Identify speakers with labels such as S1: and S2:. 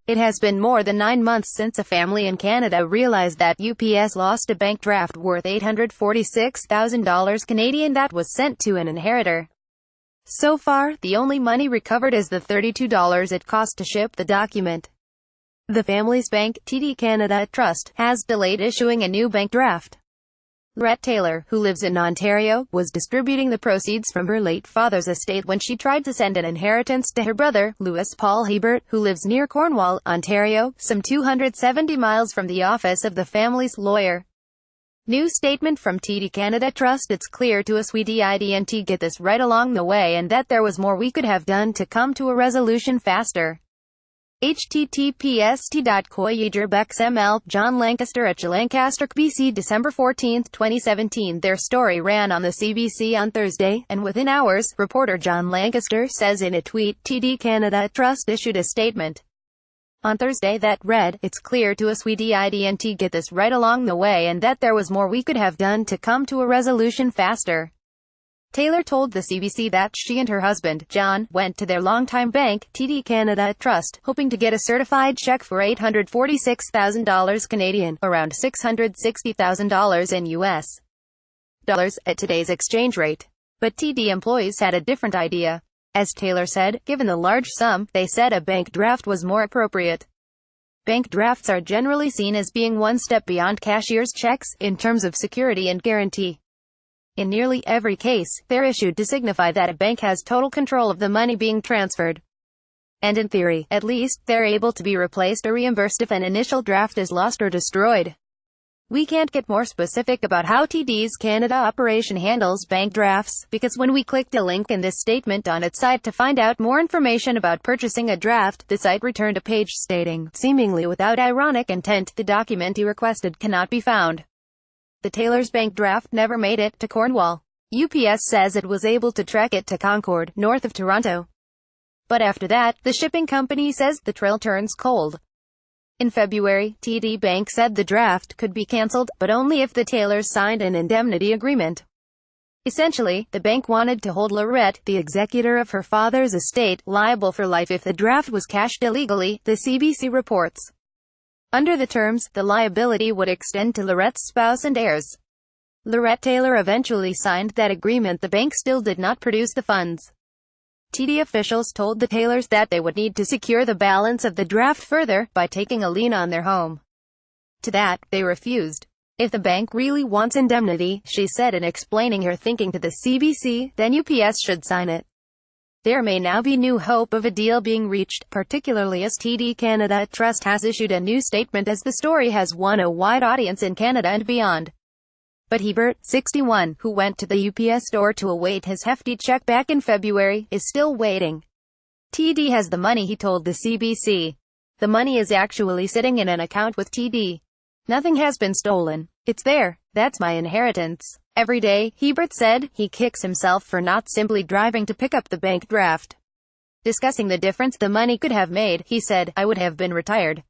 S1: It has been more than 9 months since a family in Canada realized that UPS lost a bank draft worth $846,000 Canadian that was sent to an inheritor. So far, the only money recovered is the $32 it cost to ship the document. The family's bank, TD Canada Trust, has delayed issuing a new bank draft. Lorette Taylor, who lives in Ontario, was distributing the proceeds from her late father's estate when she tried to send an inheritance to her brother, Louis Paul Hebert, who lives near Cornwall, Ontario, some 270 miles from the office of the family's lawyer. New statement from TD Canada Trust. It's clear to us we didn't get this right along the way and that there was more we could have done to come to a resolution faster. https://t.coyegerbexml, John Lancaster at Lancaster, BC, December 14, 2017. Their story ran on the CBC on Thursday, and within hours, reporter John Lancaster says in a tweet, TD Canada Trust issued a statement on Thursday that read, "It's clear to us we didn't get this right along the way and that there was more we could have done to come to a resolution faster." Taylor told the CBC that she and her husband, John, went to their longtime bank, TD Canada Trust, hoping to get a certified check for $846,000 Canadian, around $660,000 in US dollars, at today's exchange rate. But TD employees had a different idea. As Taylor said, given the large sum, they said a bank draft was more appropriate. Bank drafts are generally seen as being one step beyond cashier's checks, in terms of security and guarantee. In nearly every case, they're issued to signify that a bank has total control of the money being transferred. And in theory, at least, they're able to be replaced or reimbursed if an initial draft is lost or destroyed. We can't get more specific about how TD's Canada operation handles bank drafts, because when we clicked a link in this statement on its site to find out more information about purchasing a draft, the site returned a page stating, seemingly without ironic intent, the document you requested cannot be found. The Taylor's bank draft never made it to Cornwall. UPS says it was able to track it to Concord, north of Toronto. But after that, the shipping company says the trail turns cold. In February, TD Bank said the draft could be cancelled, but only if the Taylors signed an indemnity agreement. Essentially, the bank wanted to hold Lorette, the executor of her father's estate, liable for life if the draft was cashed illegally, the CBC reports. Under the terms, the liability would extend to Lorette's spouse and heirs. Lorette Taylor eventually signed that agreement. The bank still did not produce the funds. TD officials told the Taylors that they would need to secure the balance of the draft further, by taking a lien on their home. To that, they refused. If the bank really wants indemnity, she said in explaining her thinking to the CBC, then UPS should sign it. There may now be new hope of a deal being reached, particularly as TD Canada Trust has issued a new statement as the story has won a wide audience in Canada and beyond. But Hebert, 61, who went to the UPS store to await his hefty check back in February, is still waiting. TD has the money, he told the CBC. The money is actually sitting in an account with TD. Nothing has been stolen. It's there. That's my inheritance. Every day, Hebert said, he kicks himself for not simply driving to pick up the bank draft. Discussing the difference the money could have made, he said, I would have been retired.